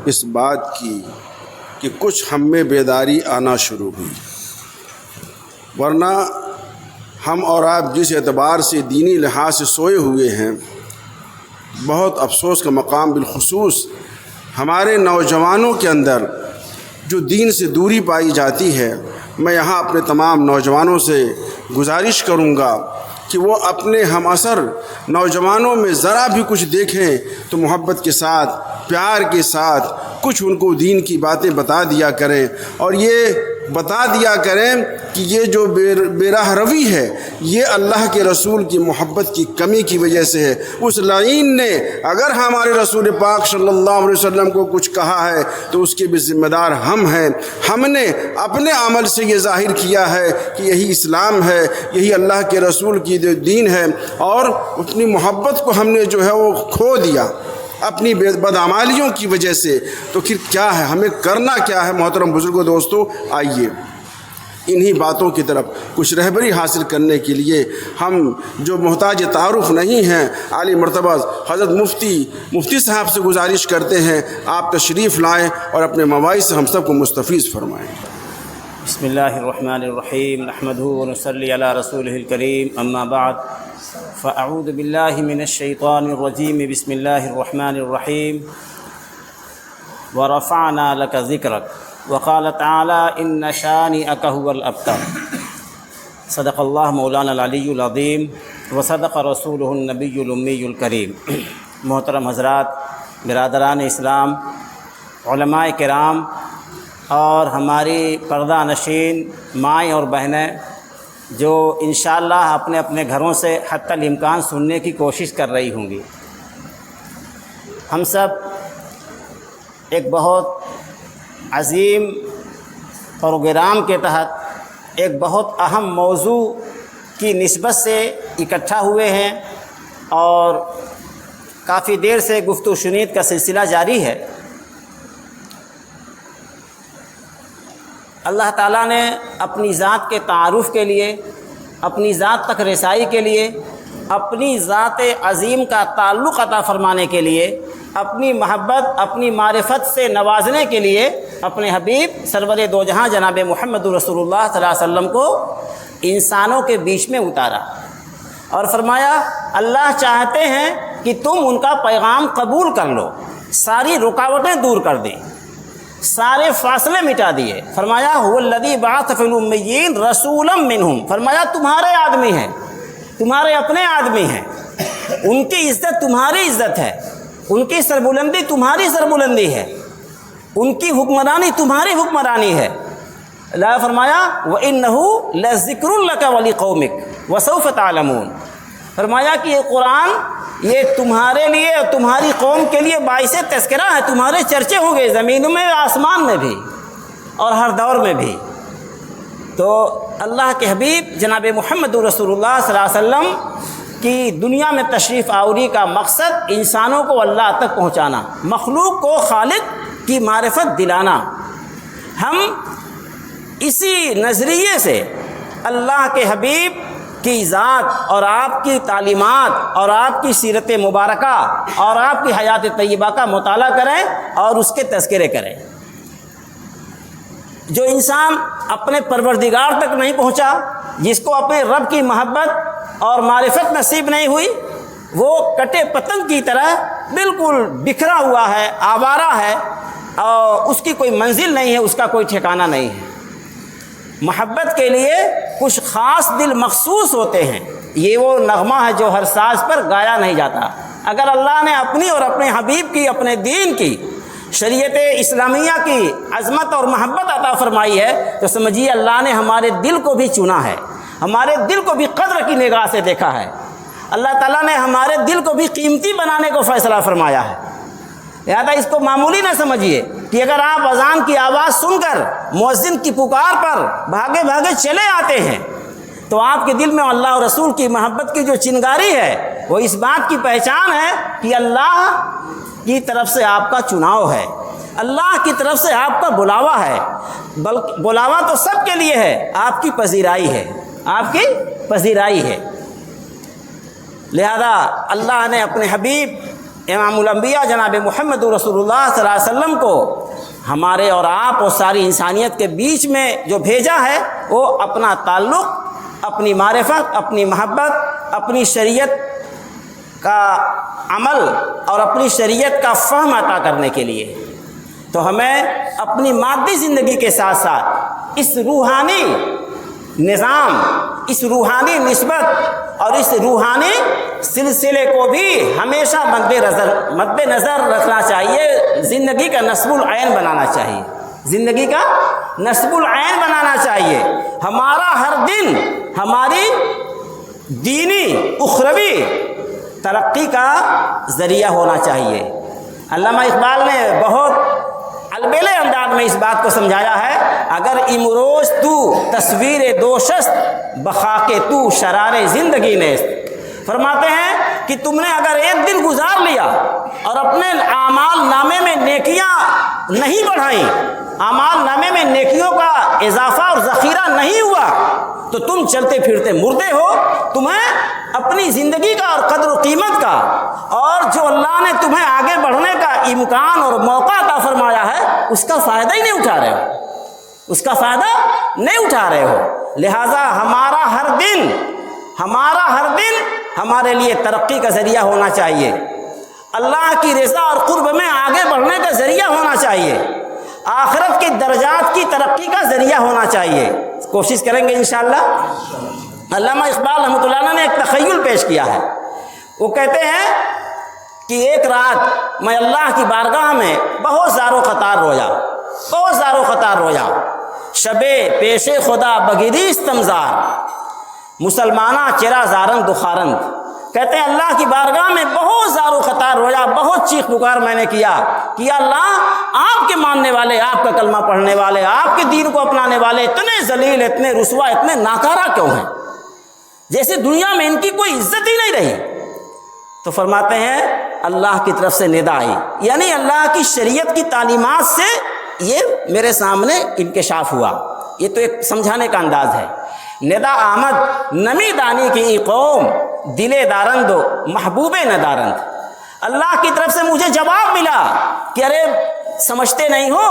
اس بات کی کہ کچھ ہم میں بیداری آنا شروع ہوئی، ورنہ ہم اور آپ جس اعتبار سے دینی لحاظ سے سوئے ہوئے ہیں، بہت افسوس کا مقام بالخصوص ہمارے نوجوانوں کے اندر جو دین سے دوری پائی جاتی ہے۔ میں یہاں اپنے تمام نوجوانوں سے گزارش کروں گا کہ وہ اپنے ہم عصر نوجوانوں میں ذرا بھی کچھ دیکھیں تو محبت کے ساتھ، پیار کے ساتھ کچھ ان کو دین کی باتیں بتا دیا کریں، اور یہ بتا دیا کریں کہ یہ جو بے راہ روی ہے یہ اللہ کے رسول کی محبت کی کمی کی وجہ سے ہے۔ اس لعین نے اگر ہمارے رسول پاک صلی اللہ علیہ وسلم کو کچھ کہا ہے تو اس کے بھی ذمہ دار ہم ہیں۔ ہم نے اپنے عمل سے یہ ظاہر کیا ہے کہ یہی اسلام ہے، یہی اللہ کے رسول کی دین ہے، اور اپنی محبت کو ہم نے جو ہے وہ کھو دیا اپنی بدعمالیوں کی وجہ سے۔ تو پھر کیا ہے، ہمیں کرنا کیا ہے؟ محترم بزرگوں، دوستو، آئیے انہی باتوں کی طرف کچھ رہبری حاصل کرنے کے لیے ہم جو محتاج تعارف نہیں ہیں، عالی مرتبہ حضرت مفتی صاحب سے گزارش کرتے ہیں آپ تشریف لائیں اور اپنے مواعظ سے ہم سب کو مستفیض فرمائیں۔ بسم اللہ الرحمن الرحیم، نحمدہ ونصلی علی رسولہ الکریم، اما بعد فاعوذ باللہ من الشیطان الرجیم، بسم اللہ الرحمن الرحیم۔ ورفعنا لک ذکرک وقال تعالی ان شانئک هو الابتر۔ صدق اللہ مولانا العلی العظیم وصدق رسولہ النبی الامی الکریم۔ محترم حضرات، برادران اسلام، علماء کرام اور ہماری پردہ نشین مائیں اور بہنیں جو انشاءاللہ اپنے اپنے گھروں سے حتی الامکان سننے کی کوشش کر رہی ہوں گی، ہم سب ایک بہت عظیم پروگرام کے تحت ایک بہت اہم موضوع کی نسبت سے اکٹھا ہوئے ہیں، اور کافی دیر سے گفت و شنید کا سلسلہ جاری ہے۔ اللہ تعالیٰ نے اپنی ذات کے تعارف کے لیے، اپنی ذات تک رسائی کے لیے، اپنی ذات عظیم کا تعلق عطا فرمانے کے لیے، اپنی محبت، اپنی معرفت سے نوازنے کے لیے اپنے حبیب سرور دو جہاں جناب محمد رسول اللہ صلی اللہ علیہ وسلم کو انسانوں کے بیچ میں اتارا، اور فرمایا اللہ چاہتے ہیں کہ تم ان کا پیغام قبول کر لو، ساری رکاوٹیں دور کر دیں، سارے فاصلے مٹا دیے۔ فرمایا هو الذی بعث فی الامیین رسولا منہم، فرمایا تمہارے آدمی ہیں، تمہارے اپنے آدمی ہیں، ان کی عزت تمہاری عزت ہے، ان کی سربلندی تمہاری سربلندی ہے، ان کی حکمرانی تمہاری حکمرانی ہے۔ اللہ فرمایا وَإِنَّهُ لَذِكْرٌ لَكَ وَلِقَوْمِكَ وَسَوْفَ تَعْلَمُونَ، فرمایا کہ یہ قرآن یہ تمہارے لیے اور تمہاری قوم کے لیے باعث تذکرہ ہے، تمہارے چرچے ہوں گے زمین میں، آسمان میں بھی، اور ہر دور میں بھی۔ تو اللہ کے حبیب جناب محمد رسول اللہ صلی اللہ علیہ وسلم کی دنیا میں تشریف آوری کا مقصد انسانوں کو اللہ تک پہنچانا، مخلوق کو خالق کی معرفت دلانا۔ ہم اسی نظریے سے اللہ کے حبیب کی ذات اور آپ کی تعلیمات اور آپ کی سیرت مبارکہ اور آپ کی حیات طیبہ کا مطالعہ کریں اور اس کے تذکرے کریں۔ جو انسان اپنے پروردگار تک نہیں پہنچا، جس کو اپنے رب کی محبت اور معرفت نصیب نہیں ہوئی، وہ کٹے پتنگ کی طرح بالکل بکھرا ہوا ہے، آوارہ ہے، اور اس کی کوئی منزل نہیں ہے، اس کا کوئی ٹھکانہ نہیں ہے۔ محبت کے لیے کچھ خاص دل مخصوص ہوتے ہیں، یہ وہ نغمہ ہے جو ہر ساز پر گایا نہیں جاتا۔ اگر اللہ نے اپنی اور اپنے حبیب کی، اپنے دین کی، شریعت اسلامیہ کی عظمت اور محبت عطا فرمائی ہے تو سمجھیے اللہ نے ہمارے دل کو بھی چنا ہے، ہمارے دل کو بھی قدر کی نگاہ سے دیکھا ہے، اللہ تعالیٰ نے ہمارے دل کو بھی قیمتی بنانے کو فیصلہ فرمایا ہے۔ لہذا اس کو معمولی نہ سمجھیے کہ اگر آپ اذان کی آواز سن کر مؤذن کی پکار پر بھاگے بھاگے چلے آتے ہیں تو آپ کے دل میں اللہ اور رسول کی محبت کی جو چنگاری ہے وہ اس بات کی پہچان ہے کہ اللہ کی طرف سے آپ کا چناؤ ہے، اللہ کی طرف سے آپ کا بلاوا ہے، بلکہ بلاوا تو سب کے لیے ہے، آپ کی پذیرائی ہے، آپ کی پذیرائی ہے۔ لہذا اللہ نے اپنے حبیب امام الانبیاء جناب محمد رسول اللہ صلی اللہ علیہ وسلم کو ہمارے اور آپ اور ساری انسانیت کے بیچ میں جو بھیجا ہے وہ اپنا تعلق، اپنی معرفت، اپنی محبت، اپنی شریعت کا عمل اور اپنی شریعت کا فہم عطا کرنے کے لیے۔ تو ہمیں اپنی مادی زندگی کے ساتھ ساتھ اس روحانی نظام، اس روحانی نسبت اور اس روحانی سلسلے کو بھی ہمیشہ مد نظر رکھنا چاہیے، زندگی کا نصب العین بنانا چاہیے، زندگی کا نصب العین بنانا چاہیے۔ ہمارا ہر دن ہماری دینی اخروی ترقی کا ذریعہ ہونا چاہیے۔ علامہ اقبال نے بہت البیلے انداز میں اس بات کو سمجھایا ہے، اگر امروز تو تصویر دوشست بخاک تو شرار زندگی نیست۔ فرماتے ہیں کہ تم نے اگر ایک دن گزار لیا اور اپنے اعمال نامے میں نیکیاں نہیں بڑھائیں، اعمال نامے میں نیکیوں کا اضافہ اور ذخیرہ نہیں ہوا، تو تم چلتے پھرتے مردے ہو۔ تمہیں اپنی زندگی کا اور قدر و قیمت کا اور جو اللہ نے تمہیں آگے بڑھنے کا امکان اور موقع عطا فرمایا ہے اس کا فائدہ ہی نہیں اٹھا رہے ہو، اس کا فائدہ نہیں اٹھا رہے ہو۔ لہٰذا ہمارا ہر دن ہمارے لیے ترقی کا ذریعہ ہونا چاہیے، اللہ کی رضا اور قرب میں آگے بڑھنے کا ذریعہ ہونا چاہیے، آخرت کے درجات کی ترقی کا ذریعہ ہونا چاہیے۔ کوشش کریں گے انشاءاللہ۔ علامہ اقبال رحمۃ اللہ علیہ نے ایک تخیل پیش کیا ہے، وہ کہتے ہیں کہ ایک رات میں اللہ کی بارگاہ میں بہت زار و خطار رویا، شب پیش خدا بگریست تمزار، مسلمانہ چرا زارند دخارند۔ کہتے ہیں اللہ کی بارگاہ میں بہت زار و خطار رویا، بہت چیخ پکار میں نے کیا کہ اللہ آپ کے ماننے والے، آپ کا کلمہ پڑھنے والے، آپ کے دین کو اپنانے والے اتنے ذلیل، اتنے رسوا، اتنے ناکارہ کیوں ہیں، جیسے دنیا میں ان کی کوئی عزت ہی نہیں رہی۔ تو فرماتے ہیں اللہ کی طرف سے ندا آئی، یعنی اللہ کی شریعت کی تعلیمات سے یہ میرے سامنے انکشاف ہوا۔ یہ تو ایک سمجھانے کا انداز ہے۔ ندا آمد نمی دانی کی قوم، دلے دارند و محبوب ندارند۔ اللہ کی طرف سے مجھے جواب ملا کہ ارے سمجھتے نہیں ہو،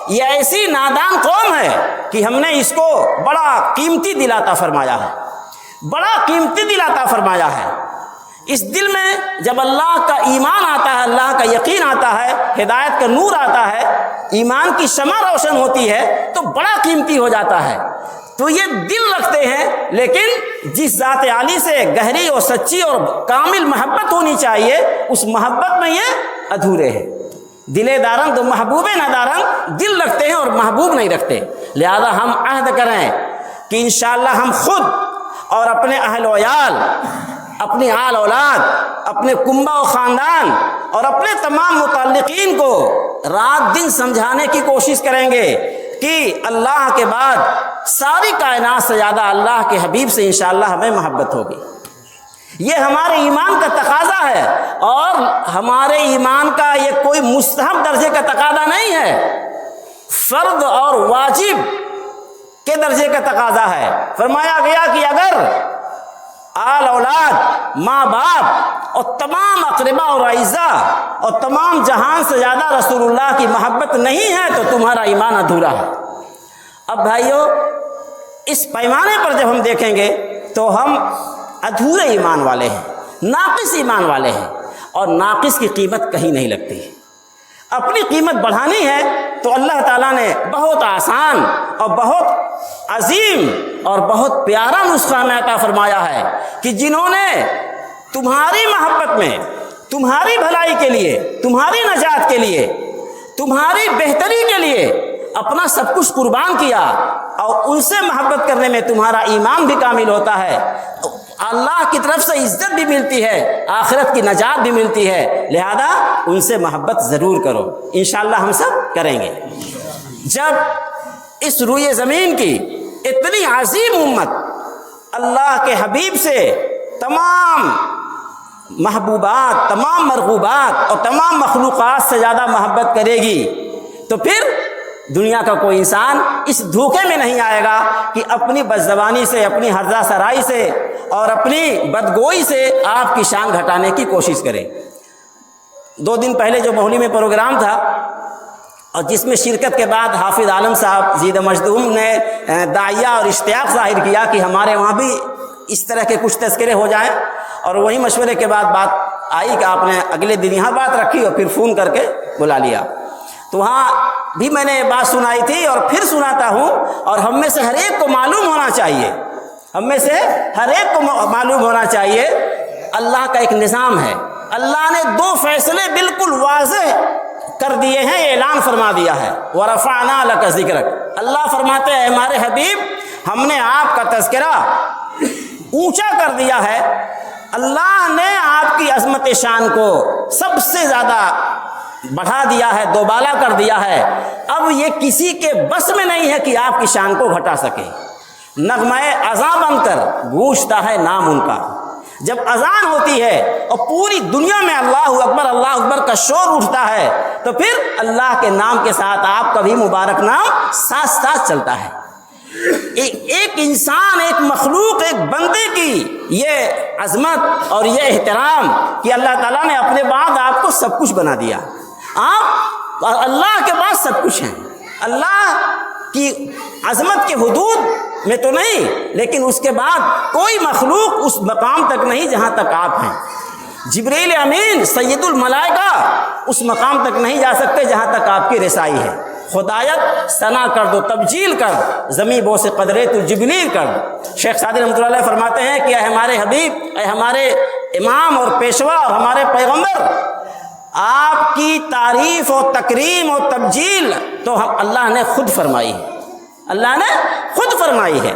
یہ ایسی نادان قوم ہے کہ ہم نے اس کو بڑا قیمتی دل عطا فرمایا ہے، بڑا قیمتی دل عطا فرمایا ہے۔ اس دل میں جب اللہ کا ایمان آتا ہے، اللہ کا یقین آتا ہے، ہدایت کا نور آتا ہے، ایمان کی شمع روشن ہوتی ہے تو بڑا قیمتی ہو جاتا ہے۔ تو یہ دل رکھتے ہیں، لیکن جس ذات عالی سے گہری اور سچی اور کامل محبت ہونی چاہیے، اس محبت میں یہ ادھورے ہیں۔ دلے دارند و محبوب ندارند، دل رکھتے ہیں اور محبوب نہیں رکھتے۔ لہذا ہم عہد کریں کہ انشاءاللہ ہم خود اور اپنے اہل و عیال، اپنی آل اولاد، اپنے کنبہ و خاندان اور اپنے تمام متعلقین کو رات دن سمجھانے کی کوشش کریں گے کہ اللہ کے بعد ساری کائنات سے زیادہ اللہ کے حبیب سے انشاءاللہ ہمیں محبت ہوگی۔ یہ ہمارے ایمان کا تقاضا ہے، اور ہمارے ایمان کا یہ کوئی مستحب درجے کا تقاضا نہیں ہے، فرض اور واجب کے درجے کا تقاضا ہے۔ فرمایا گیا کہ اگر آل اولاد، ماں باپ اور تمام اقربا اور اعزاء اور تمام جہان سے زیادہ رسول اللہ کی محبت نہیں ہے تو تمہارا ایمان ادھورا ہے۔ اب بھائیو، اس پیمانے پر جب ہم دیکھیں گے تو ہم ادھورے ایمان والے ہیں، ناقص ایمان والے ہیں، اور ناقص کی قیمت کہیں نہیں لگتی۔ اپنی قیمت بڑھانی ہے تو اللہ تعالیٰ نے بہت آسان اور بہت عظیم اور بہت پیارا نسخہ ہمیں عطا فرمایا ہے کہ جنہوں نے تمہاری محبت میں، تمہاری بھلائی کے لیے، تمہاری نجات کے لیے، تمہاری بہتری کے لیے اپنا سب کچھ قربان کیا، اور ان سے محبت کرنے میں تمہارا ایمان بھی کامل ہوتا ہے، اللہ کی طرف سے عزت بھی ملتی ہے، آخرت کی نجات بھی ملتی ہے۔ لہذا ان سے محبت ضرور کرو، انشاءاللہ ہم سب کریں گے۔ جب اس روئے زمین کی اتنی عظیم امت اللہ کے حبیب سے تمام محبوبات، تمام مرغوبات اور تمام مخلوقات سے زیادہ محبت کرے گی، تو پھر دنیا کا کوئی انسان اس دھوکے میں نہیں آئے گا کہ اپنی بدزبانی سے، اپنی ہرزہ سرائی سے اور اپنی بدگوئی سے آپ کی شان گھٹانے کی کوشش کرے۔ 2 دن پہلے جو مہولی میں پروگرام تھا اور جس میں شرکت کے بعد حافظ عالم صاحب زید مجدوم نے داعیہ اور اشتیاق ظاہر کیا کہ ہمارے وہاں بھی اس طرح کے کچھ تذکرے ہو جائیں، اور وہی مشورے کے بعد بات آئی کہ آپ نے اگلے دن یہاں بات رکھی اور پھر فون کر کے بلا لیا، تو وہاں بھی میں نے یہ بات سنائی تھی اور پھر سناتا ہوں، اور ہم میں سے ہر ایک کو معلوم ہونا چاہیے، ہم میں سے ہر ایک کو معلوم ہونا چاہیے اللہ کا ایک نظام ہے۔ اللہ نے 2 فیصلے بالکل واضح کر دیے ہیں، اعلان فرما دیا ہے، وَرَفَعْنَا لَكَ ذِكْرَكَ۔ اللہ فرماتے ہیں ہمارے حبیب ہم نے آپ کا تذکرہ اونچا کر دیا ہے، اللہ نے آپ کی عظمت شان کو سب سے زیادہ بڑھا دیا ہے، دوبالا کر دیا ہے، اب یہ کسی کے بس میں نہیں ہے کہ آپ کی شان کو گھٹا سکے۔ نغمہ اذاں بن کر گونجتا ہے نام ان کا، جب اذان ہوتی ہے اور پوری دنیا میں اللہ اکبر کا شور اٹھتا ہے تو پھر اللہ کے نام کے ساتھ آپ کا بھی مبارک نام ساتھ ساتھ چلتا ہے۔ ایک انسان، ایک مخلوق، ایک بندے کی یہ عظمت اور یہ احترام کہ اللہ تعالیٰ نے اپنے بعد آپ کو سب کچھ بنا دیا، آپ اللہ کے بعد سب کچھ ہیں، اللہ کی عظمت کے حدود میں تو نہیں، لیکن اس کے بعد کوئی مخلوق اس مقام تک نہیں جہاں تک آپ ہیں۔ جبریل امین سید الملائکہ اس مقام تک نہیں جا سکتے جہاں تک آپ کی رسائی ہے۔ خدایت ثنا کر دو، تبجیل کر، زمیں بو سے قدرے تو جبلیل کر دو۔ شیخ سعدی رحمۃ اللہ علیہ فرماتے ہیں کہ اے ہمارے حبیب، اے ہمارے امام اور پیشوا اور ہمارے پیغمبر، آپ کی تعریف و تکریم و تبجیل تو اللہ نے خود فرمائی ہے، اللہ نے خود فرمائی ہے،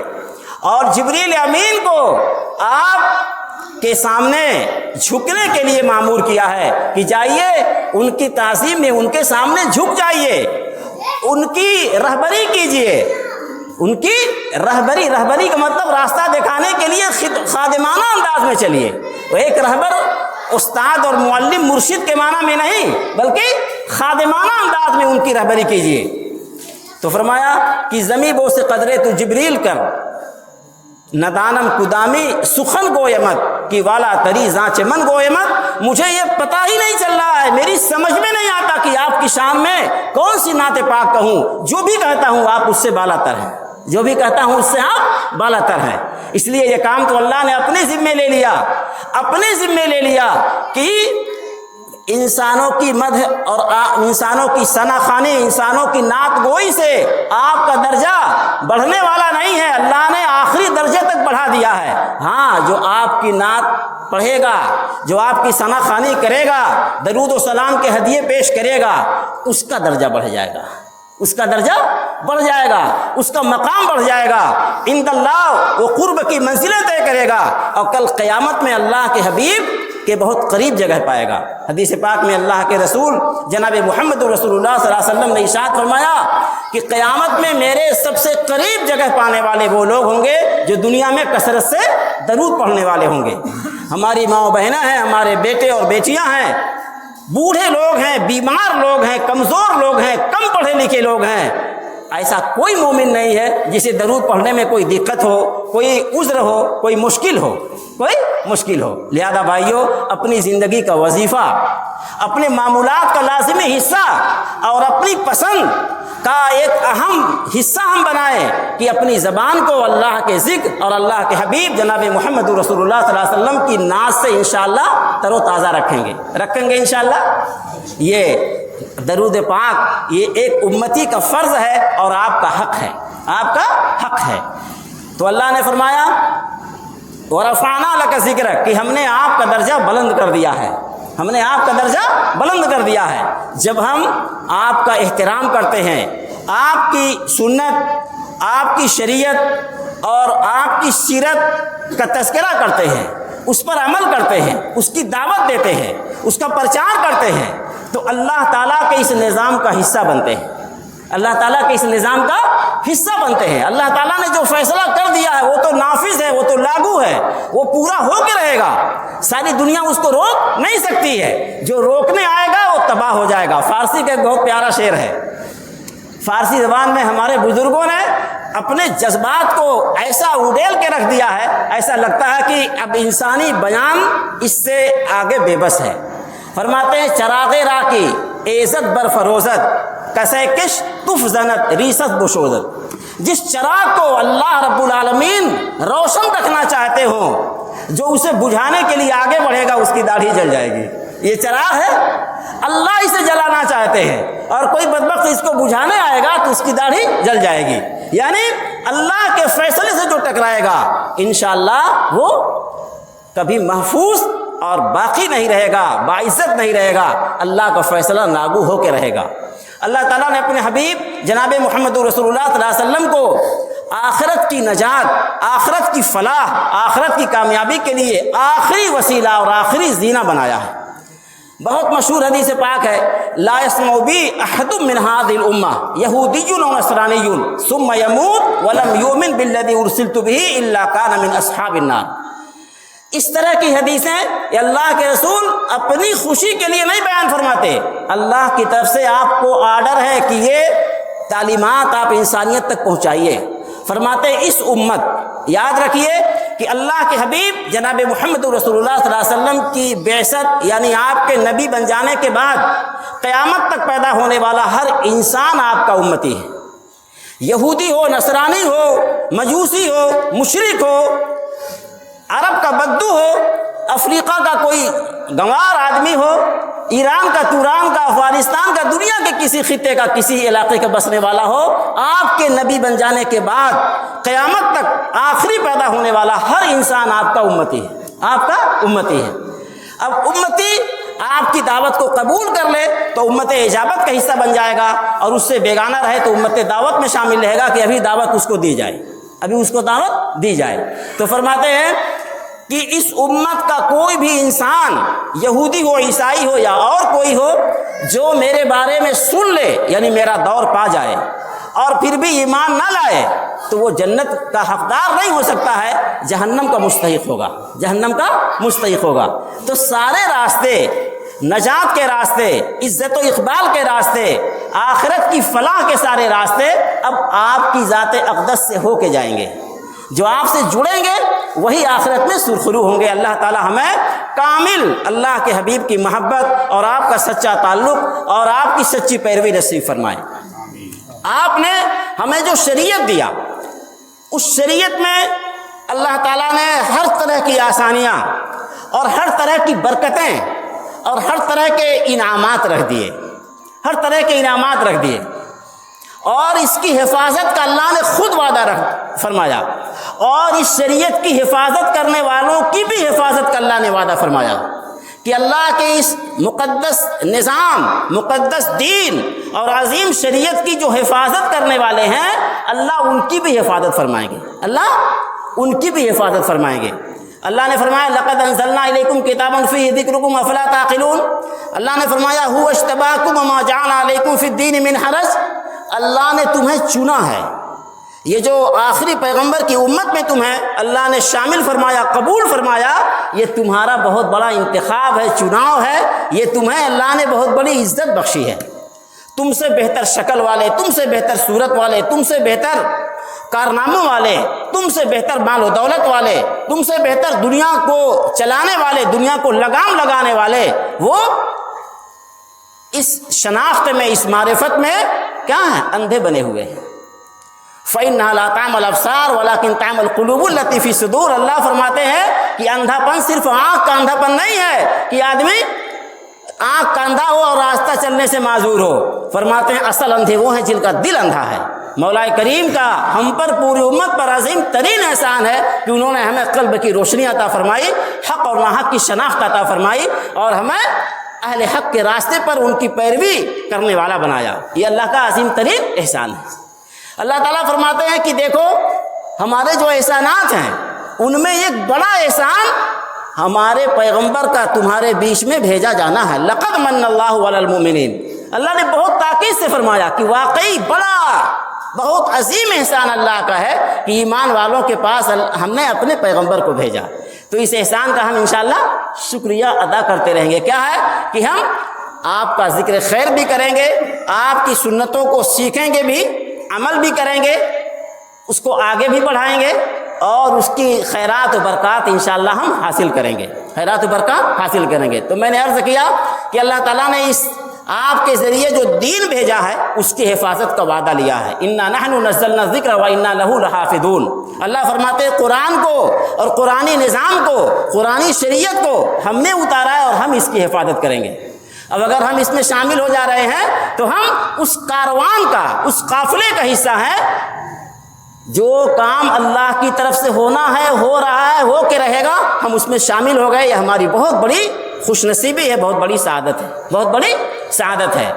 اور جبریل امین کو آپ کے سامنے جھکنے کے لیے معمور کیا ہے کہ جائیے ان کی تعظیم میں ان کے سامنے جھک جائیے، ان کی رہبری کیجئے، ان کی رہبری کا مطلب راستہ دکھانے کے لیے خادمانہ انداز میں چلیے۔ وہ ایک رہبر استاد اور معلم مرشد کے معنی میں نہیں بلکہ خادمانہ انداز میں ان کی رہبری کیجئے۔ تو فرمایا کہ زمیں بو سے قدرے تو جبریل کر، ندانم کدامی سخن گویمت کی والا تری زانچ من گویمت۔ مجھے یہ پتہ ہی نہیں چل رہا ہے، میری سمجھ میں نہیں آتا کہ آپ کی شان میں کون سی نعت پاک کہوں، جو بھی کہتا ہوں آپ اس سے بالا تر ہیں، جو بھی کہتا ہوں اس سے آپ بالا تر ہیں۔ اس لیے یہ کام تو اللہ نے اپنے ذمے لے لیا، اپنے ذمے لے لیا کہ انسانوں کی مدح اور انسانوں کی ثنا خوانی، انسانوں کی نعت گوئی سے آپ کا درجہ بڑھنے والا نہیں ہے، اللہ نے آخری درجے تک بڑھا دیا ہے۔ ہاں، جو آپ کی نعت پڑھے گا، جو آپ کی ثنا خوانی کرے گا، درود و سلام کے ہدیے پیش کرے گا، اس کا درجہ بڑھ جائے گا، اس کا درجہ بڑھ جائے گا، اس کا مقام بڑھ جائے گا، عند اللہ وہ قرب کی منزلیں طے کرے گا، اور کل قیامت میں اللہ کے حبیب کے بہت قریب جگہ پائے گا۔ حدیث پاک میں اللہ کے رسول جناب محمد رسول اللہ صلی اللہ علیہ وسلم نے ارشاد فرمایا کہ قیامت میں میرے سب سے قریب جگہ پانے والے وہ لوگ ہوں گے جو دنیا میں کثرت سے درود پڑھنے والے ہوں گے۔ ہماری ماں و بہنیں ہیں، ہمارے بیٹے اور بیٹیاں ہیں، بوڑھے لوگ ہیں، بیمار لوگ ہیں، کمزور لوگ ہیں، کم پڑھے لکھے لوگ ہیں، ایسا کوئی مومن نہیں ہے جسے درود پڑھنے میں کوئی دقت ہو، کوئی عذر ہو، کوئی مشکل ہو، کوئی مشکل ہو۔ لہذا بھائیو، اپنی زندگی کا وظیفہ، اپنے معمولات کا لازمی حصہ اور اپنی پسند کا ایک اہم حصہ ہم بنائیں کہ اپنی زبان کو اللہ کے ذکر اور اللہ کے حبیب جناب محمد رسول اللہ صلی اللہ علیہ وسلم کی ناز سے انشاءاللہ تر و تازہ رکھیں گے انشاءاللہ۔ یہ درود پاک یہ ایک امتی کا فرض ہے اور آپ کا حق ہے، آپ کا حق ہے۔ تو اللہ نے فرمایا وَرَفَعْنَا لَكَ ذِكْرَكَ کہ ہم نے آپ کا درجہ بلند کر دیا ہے، ہم نے آپ کا درجہ بلند کر دیا ہے۔ جب ہم آپ کا احترام کرتے ہیں، آپ کی سنت، آپ کی شریعت اور آپ کی سیرت کا تذکرہ کرتے ہیں، اس پر عمل کرتے ہیں، اس کی دعوت دیتے ہیں، اس کا پرچار کرتے ہیں، تو اللہ تعالیٰ کے اس نظام کا حصہ بنتے ہیں، اللہ تعالیٰ کے اس نظام کا حصہ بنتے ہیں۔ اللہ تعالیٰ نے جو فیصلہ کر دیا ہے وہ تو نافذ ہے، وہ تو لاگو ہے، وہ پورا ہو کے رہے گا، ساری دنیا اس کو روک نہیں سکتی ہے، جو روکنے آئے گا وہ تباہ ہو جائے گا۔ فارسی کا ایک بہت پیارا شعر ہے، فارسی زبان میں ہمارے بزرگوں نے اپنے جذبات کو ایسا اڈیل کے رکھ دیا ہے، ایسا لگتا ہے کہ اب انسانی بیان اس سے آگے بے بس ہے۔ فرماتے ہیں چراغ راہ کی عزت برفروزت کسے کش تف زنت ریست بشوزت، جس چراغ کو اللہ رب العالمین روشن رکھنا چاہتے ہوں، جو اسے بجھانے کے لیے آگے بڑھے گا اس کی داڑھی جل جائے گی۔ یہ چراغ ہے، اللہ اسے جلانا چاہتے ہیں، اور کوئی بدبخت اس کو بجھانے آئے گا تو اس کی داڑھی جل جائے گی۔ یعنی اللہ کے فیصلے سے جو ٹکرائے گا انشاءاللہ وہ کبھی محفوظ اور باقی نہیں رہے گا، باعزت نہیں رہے گا، اللہ کا فیصلہ لاگو ہو کے رہے گا۔ اللہ تعالیٰ نے اپنے حبیب جناب محمد رسول اللہ صلی اللہ علیہ وسلم کو آخرت کی نجات، آخرت کی فلاح، آخرت کی کامیابی کے لیے آخری وسیلہ اور آخری زینہ بنایا ہے۔ بہت مشہور حدیث پاک ہے، لا يسمع بی احد من هذه الامہ یہودی و نصرانی ثم يموت ولم يؤمن بالذی ارسلت به الا كان من اصحاب النار۔ اس طرح کی حدیثیں یہ اللہ کے رسول اپنی خوشی کے لیے نہیں بیان فرماتے، اللہ کی طرف سے آپ کو آرڈر ہے کہ یہ تعلیمات آپ انسانیت تک پہنچائیے۔ فرماتے اس امت، یاد رکھیے کہ اللہ کے حبیب جناب محمد رسول اللہ صلی اللہ علیہ وسلم کی بعثت یعنی آپ کے نبی بن جانے کے بعد قیامت تک پیدا ہونے والا ہر انسان آپ کا امتی ہے، یہودی ہو، نصرانی ہو، مجوسی ہو، مشرک ہو، عرب کا بدو ہو، افریقہ کا کوئی گنوار آدمی ہو، ایران کا، توران کا، افغانستان کا، دنیا کے کسی خطے کا، کسی علاقے کا بسنے والا ہو، آپ کے نبی بن جانے کے بعد قیامت تک آخری پیدا ہونے والا ہر انسان آپ کا امتی ہے، آپ کا امتی ہے۔ اب امتی آپ کی دعوت کو قبول کر لے تو امت اجابت کا حصہ بن جائے گا، اور اس سے بیگانہ رہے تو امت دعوت میں شامل رہے گا کہ ابھی دعوت اس کو دی جائے، ابھی اس کو دعوت دی جائے۔ تو فرماتے ہیں کہ اس امت کا کوئی بھی انسان، یہودی ہو، عیسائی ہو یا اور کوئی ہو، جو میرے بارے میں سن لے یعنی میرا دور پا جائے اور پھر بھی ایمان نہ لائے تو وہ جنت کا حقدار نہیں ہو سکتا ہے، جہنم کا مستحق ہوگا، جہنم کا مستحق ہوگا۔ تو سارے راستے، نجات کے راستے، عزت و اقبال کے راستے، آخرت کی فلاح کے سارے راستے اب آپ کی ذات اقدس سے ہو کے جائیں گے۔ جو آپ سے جڑیں گے وہی آخرت میں سرخرو ہوں گے۔ اللہ تعالی ہمیں کامل اللہ کے حبیب کی محبت اور آپ کا سچا تعلق اور آپ کی سچی پیروی نصیب فرمائے۔ آپ نے ہمیں جو شریعت دیا، اس شریعت میں اللہ تعالیٰ نے ہر طرح کی آسانیاں اور ہر طرح کی برکتیں اور ہر طرح کے انعامات رکھ دیے، ہر طرح کے انعامات رکھ دیے، اور اس کی حفاظت کا اللہ نے خود وعدہ فرمایا، اور اس شریعت کی حفاظت کرنے والوں کی بھی حفاظت کا اللہ نے وعدہ فرمایا کہ اللہ کے اس مقدس نظام، مقدس دین اور عظیم شریعت کی جو حفاظت کرنے والے ہیں اللہ ان کی بھی حفاظت فرمائیں گے، اللہ ان کی بھی حفاظت فرمائیں گے۔ اللہ نے فرمایا لقد انزلنا الیکم کتابا فیہ ذکرکم افلا تعقلون۔ اللہ نے فرمایا هو اجتباکم وما جعل علیکم فی الدین من حرج۔ اللہ نے تمہیں چنا ہے، یہ جو آخری پیغمبر کی امت میں تمہیں اللہ نے شامل فرمایا، قبول فرمایا، یہ تمہارا بہت بڑا انتخاب ہے، چناؤ ہے، یہ تمہیں اللہ نے بہت بڑی عزت بخشی ہے۔ تم سے بہتر شکل والے، تم سے بہتر صورت والے، تم سے بہتر کارناموں والے، تم سے بہتر مال و دولت والے، تم سے بہتر دنیا کو چلانے والے، دنیا کو لگام لگانے والے، وہ اس شناخت میں، اس معرفت میں کیا ہیں؟ اندھے بنے ہوئے ہیں۔ فَإِنَّهَا لَا تَعْمَى الْأَبْصَارُ وَلَكِنْ تَعْمَى الْقُلُوبُ الَّتِي فِي الصُّدُورِ۔ اللہ فرماتے ہیں کہ اندھا پن صرف آنکھ کا اندھا پن نہیں ہے کہ آدمی آنکھ کا اندھا ہو اور راستہ چلنے سے معذور ہو۔ فرماتے ہیں اصل اندھے وہ ہیں جن کا دل اندھا ہے۔ مولا کریم کا ہم پر، پوری امت پر عظیم ترین احسان ہے کہ انہوں نے ہمیں قلب کی روشنی عطا فرمائی، حق اور ناحق کی شناخت عطا فرمائی، اور ہمیں اہل حق کے راستے پر ان کی پیروی کرنے والا بنایا۔ یہ اللہ کا عظیم ترین احسان ہے۔ اللہ تعالیٰ فرماتے ہیں کہ دیکھو ہمارے جو احسانات ہیں ان میں ایک بڑا احسان ہمارے پیغمبر کا تمہارے بیچ میں بھیجا جانا ہے۔ لقد من اللہ علی المؤمنین۔ اللہ نے بہت تاکید سے فرمایا کہ واقعی بڑا، بہت عظیم احسان اللہ کا ہے کہ ایمان والوں کے پاس ہم نے اپنے پیغمبر کو بھیجا۔ تو اس احسان کا ہم انشاءاللہ شکریہ ادا کرتے رہیں گے۔ کیا ہے کہ ہم آپ کا ذکر خیر بھی کریں گے، آپ کی سنتوں کو سیکھیں گے بھی، عمل بھی کریں گے، اس کو آگے بھی بڑھائیں گے، اور اس کی خیرات و برکات انشاءاللہ ہم حاصل کریں گے، خیرات و برکات حاصل کریں گے۔ تو میں نے عرض کیا کہ اللہ تعالیٰ نے اس آپ کے ذریعے جو دین بھیجا ہے اس کی حفاظت کا وعدہ لیا ہے، انا نحن نزلنا الذکر وانا لہ لحافظون۔ اللہ فرماتے ہیں قرآن کو اور قرآنی نظام کو، قرآنی شریعت کو ہم نے اتارا ہے اور ہم اس کی حفاظت کریں گے۔ اب اگر ہم اس میں شامل ہو جا رہے ہیں تو ہم اس کاروان کا، اس قافلے کا حصہ ہیں۔ جو کام اللہ کی طرف سے ہونا ہے، ہو رہا ہے، ہو کے رہے گا، ہم اس میں شامل ہو گئے، یہ ہماری بہت بڑی خوش نصیبی ہے، بہت بڑی سعادت ہے، بہت بڑی سعادت ہے۔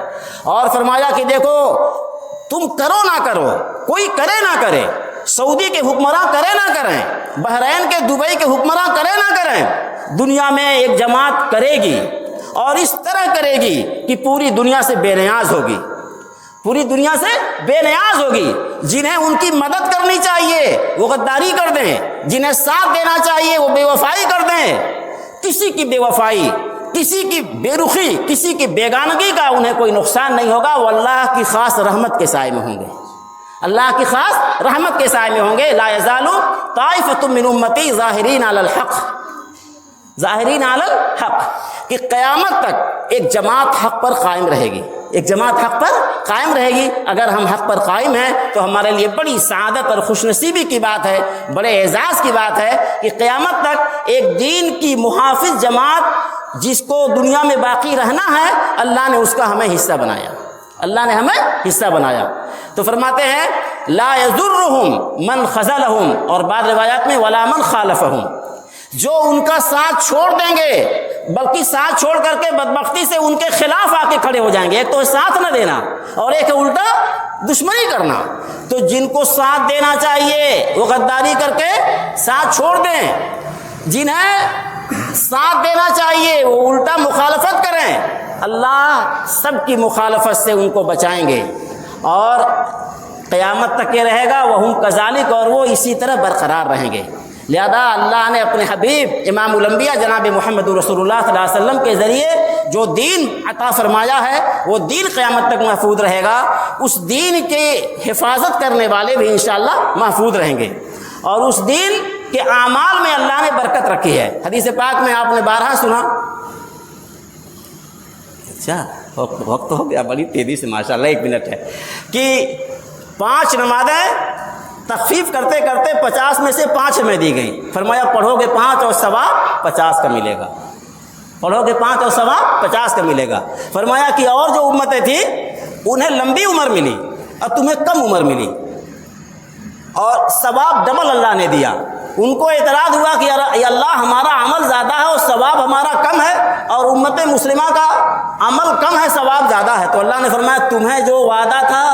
اور فرمایا کہ دیکھو تم کرو نہ کرو، کوئی کرے نہ کرے، سعودی کے حکمراں کرے نہ کریں، بحرین کے، دبئی کے حکمراں کرے نہ کریں، دنیا میں ایک جماعت کرے گی اور اس طرح کرے گی کہ پوری دنیا سے بے نیاز ہوگی، پوری دنیا سے بے نیاز ہوگی۔ جنہیں ان کی مدد کرنی چاہیے وہ غداری کر دیں، جنہیں ساتھ دینا چاہیے وہ بے وفائی کر دیں۔ کسی کی بے وفائی، کسی کی بے رخی، کسی کی بیگانگی کا انہیں کوئی نقصان نہیں ہوگا، وہ اللہ کی خاص رحمت کے سائے میں ہوں گے، اللہ کی خاص رحمت کے سائے میں ہوں گے۔ لا یزال طائفۃ من امتی ظاہرین علی الحق، ظاہرین علی الحق، کہ قیامت تک ایک جماعت حق پر قائم رہے گی، ایک جماعت حق پر قائم رہے گی۔ اگر ہم حق پر قائم ہیں تو ہمارے لیے بڑی سعادت اور خوش نصیبی کی بات ہے، بڑے اعزاز کی بات ہے کہ قیامت تک ایک دین کی محافظ جماعت جس کو دنیا میں باقی رہنا ہے، اللہ نے اس کا ہمیں حصہ بنایا، اللہ نے ہمیں حصہ بنایا۔ تو فرماتے ہیں لا یضرہم من خذلہم، اور بعض روایات میں ولا من خالفہم، جو ان کا ساتھ چھوڑ دیں گے بلکہ ساتھ چھوڑ کر کے بدبختی سے ان کے خلاف آ کے کھڑے ہو جائیں گے۔ ایک تو ساتھ نہ دینا اور ایک الٹا دشمنی کرنا۔ تو جن کو ساتھ دینا چاہیے وہ غداری کر کے ساتھ چھوڑ دیں، جنہیں ساتھ دینا چاہیے وہ الٹا مخالفت کریں، اللہ سب کی مخالفت سے ان کو بچائیں گے اور قیامت تک یہ رہے گا وہم کذالک، اور وہ اسی طرح برقرار رہیں گے۔ لہذا اللہ نے اپنے حبیب امام الانبیاء جناب محمد رسول اللہ صلی اللہ علیہ وسلم کے ذریعے جو دین عطا فرمایا ہے وہ دین قیامت تک محفوظ رہے گا، اس دین کی حفاظت کرنے والے بھی انشاءاللہ محفوظ رہیں گے، اور اس دین کے اعمال میں اللہ نے برکت رکھی ہے۔ حدیث پاک میں آپ نے بارہا سنا، اچھا وقت ہو گیا بڑی تیزی سے ماشاءاللہ، 1 منٹ ہے، کہ 5 نمازیں تخفیف کرتے کرتے 50 میں سے 5 ہمیں دی گئی۔ فرمایا پڑھو گے 5 اور ثواب 50 کا ملے گا، پڑھو گے 5 اور ثواب 50 کا ملے گا۔ فرمایا کہ اور جو امتیں تھیں انہیں لمبی عمر ملی اور تمہیں کم عمر ملی، اور ثواب ڈبل اللہ نے دیا۔ ان کو اعتراض ہوا کہ یا اللہ ہمارا عمل زیادہ ہے اور ثواب ہمارا کم ہے، اور امت مسلمہ کا عمل کم ہے ثواب زیادہ ہے۔ تو اللہ نے فرمایا تمہیں جو وعدہ تھا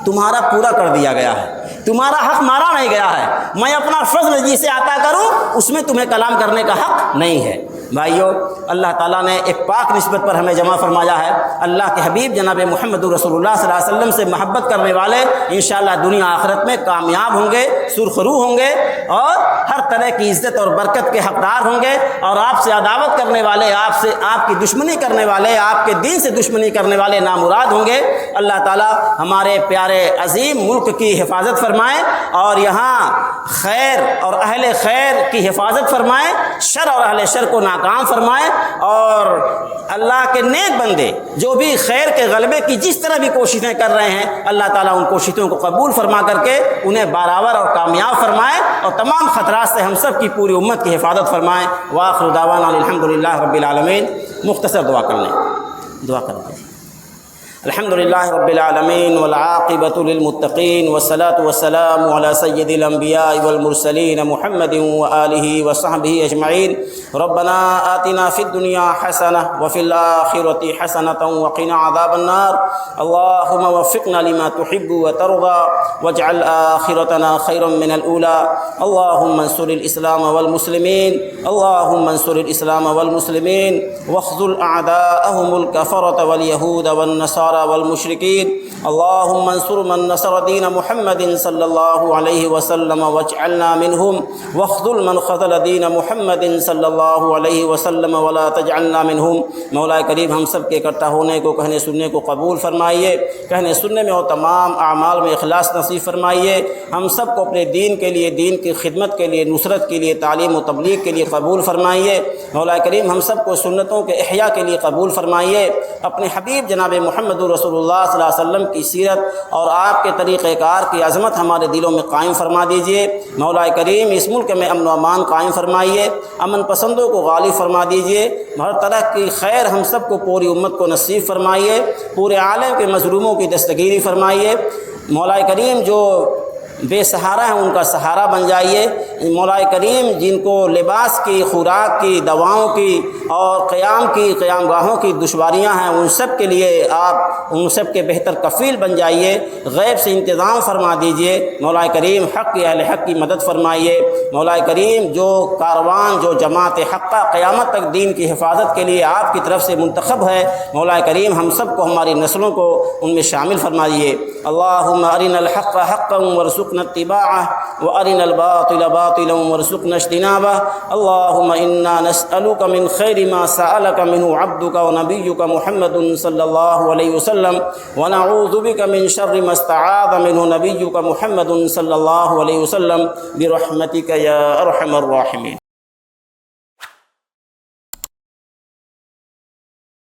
تمہارا پورا کر دیا گیا ہے، تمہارا حق مارا نہیں گیا ہے، میں اپنا فضل جسے عطا کروں اس میں تمہیں کلام کرنے کا حق نہیں ہے۔ بھائیو، اللہ تعالیٰ نے ایک پاک نسبت پر ہمیں جمع فرمایا ہے۔ اللہ کے حبیب جناب محمد رسول اللہ صلی اللہ علیہ وسلم سے محبت کرنے والے انشاءاللہ دنیا آخرت میں کامیاب ہوں گے، سرخرو ہوں گے، اور ہر طرح کی عزت اور برکت کے حقدار ہوں گے۔ اور آپ سے عداوت کرنے والے، آپ کی دشمنی کرنے والے، آپ کے دین سے دشمنی کرنے والے نامراد ہوں گے۔ اللہ تعالیٰ ہمارے پیارے عظیم ملک کی حفاظت فرمائے، اور یہاں خیر اور اہل خیر کی حفاظت فرمائے، شر اور اہل شر کو ناکام فرمائے، اور اللہ کے نیک بندے جو بھی خیر کے غلبے کی جس طرح بھی کوششیں کر رہے ہیں، اللہ تعالیٰ ان کوششوں کو قبول فرما کر کے انہیں بارآور اور کامیاب فرمائے، اور تمام خطرات سے ہم سب کی پوری امت کی حفاظت فرمائے۔ وآخر دعوانا الحمدللہ رب العالمین۔ مختصر دعا کر لیں، دعا کر لیں۔ الحمد لله رب العالمين والعاقبة للمتقين والصلاة والسلام على سيد الأنبياء والمرسلين محمد وآله وصحبه أجمعين. ربنا آتنا في الدنيا حسنة وفي الآخرة حسنة وقنا عذاب النار. اللهم وفقنا لما تحب وترضى واجعل آخرتنا خيرا من الأولى. اللهم انصر الإسلام والمسلمين، اللهم انصر الإسلام والمسلمين واخذل أعداءهم الكفرة واليهود والنصارى الكفار والمشركين اللهم انصر من نصر دين محمد صلى الله عليه وسلم واجعلنا منهم واخذل من خذل دين محمد صلی اللہ علیہ وسلم ولا تجعلنا منهم۔ مولا کریم ہم سب کے اکٹھا ہونے کو، کہنے سننے کو قبول فرمائیے، کہنے سننے میں اور تمام اعمال میں اخلاص نصیب فرمائیے۔ ہم سب کو اپنے دین کے لیے، دین کی خدمت کے لیے، نصرت کے لیے، تعلیم و تبلیغ کے لیے قبول فرمائیے۔ مولا کریم ہم سب کو سنتوں کے احیاء کے لیے قبول فرمائیے۔ اپنے حبیب جناب محمد رسول اللہ صلی اللہ علیہ وسلم کی سیرت اور آپ کے طریقہ کار کی عظمت ہمارے دلوں میں قائم فرما دیجیے۔ مولا کریم اس ملک میں امن و امان قائم فرمائیے، امن پسندوں کو غالب فرما دیجیے، ہر طرح کی خیر ہم سب کو، پوری امت کو نصیب فرمائیے، پورے عالم کے مظلوموں کی دستگیری فرمائیے۔ مولا کریم جو بے سہارا ہیں ان کا سہارا بن جائیے۔ مولا کریم جن کو لباس کی، خوراک کی، دواؤں کی اور قیام گاہوں کی دشواریاں ہیں، ان سب کے لیے آپ ان سب کے بہتر کفیل بن جائیے، غیب سے انتظام فرما دیجیے۔ مولا کریم حق کی اہل حق کی مدد فرمائیے۔ مولا کریم جو کاروان، جو جماعت حقہ قیامت تک دین کی حفاظت کے لیے آپ کی طرف سے منتخب ہے، مولا کریم ہم سب کو، ہماری نسلوں کو ان میں شامل فرمائیے۔ اللہم ارنا الحق حقا وارزقنا اتباعه وارنا الباطل باطلا وارزقنا اجتنابه۔ اللهم انا نسألك من خير ما سألك منه عبدك ونبيك محمد صلى الله عليه وسلم، ونعوذ بك من شر ما استعاذ منه نبيك محمد صلى الله عليه وسلم، برحمتك يا ارحم الراحمين۔